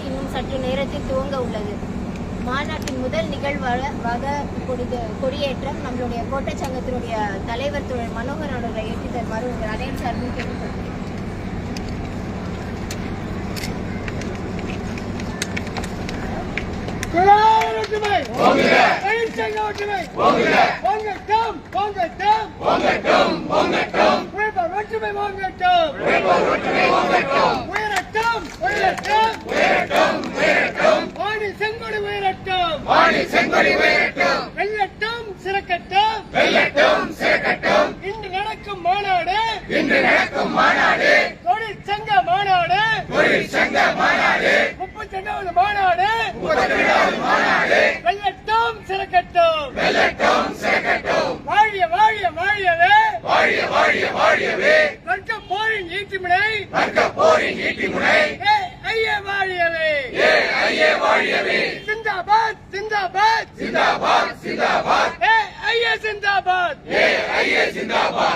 இன்னும் சற்று நேரத்தில் துவங்க உள்ளது. மாநாட்டின் முதல் நிகழ்வாக இப்பொழுது கொடியேற்றம் நம்மளுடைய கோட்டை சங்கத்தினுடைய தலைவர் தோழர் மனோகர் அவர்களை ஏற்றி தருமாறு உங்கள் அனைவரும் சார்பில் கேட்டுக்கொள்கிறேன். வெள்ளட்டும் சிறக்கட்டும். இன்று நடக்கும் மாநாடு தொழிற்சங்க மாநாடு 32வது மாநாடு வெள்ளட்டும் சிறக்கட்டும். வாழியவே வர்க்க போரின் ஈட்டிமுனை ஐயே வாழியவே சிந்தாபாத் ஐயே zindabad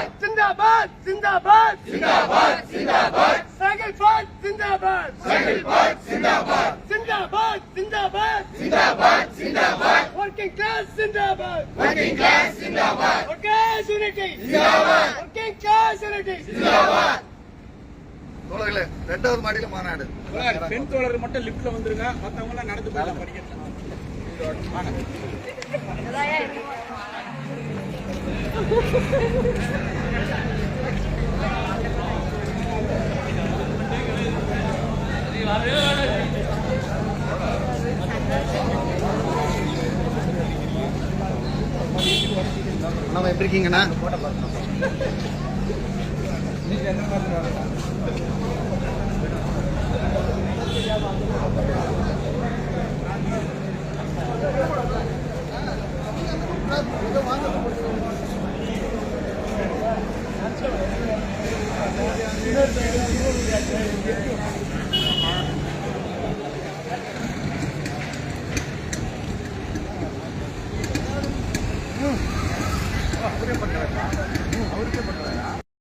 சகல்பாத் zindabad working class zindabad workers unity working class unity தோழர்களே, 2வது மாடியில மாநாடு. பெண் தோழர் மட்டும் லிப்ட்ல வந்துருங்க, மத்தவங்க எல்லாம் நடந்து போகலாம் படிக்கட்டு. அண்ணா எப்படி இருக்கீங்கண்ணா? அவருக்கே பண்றாங்க.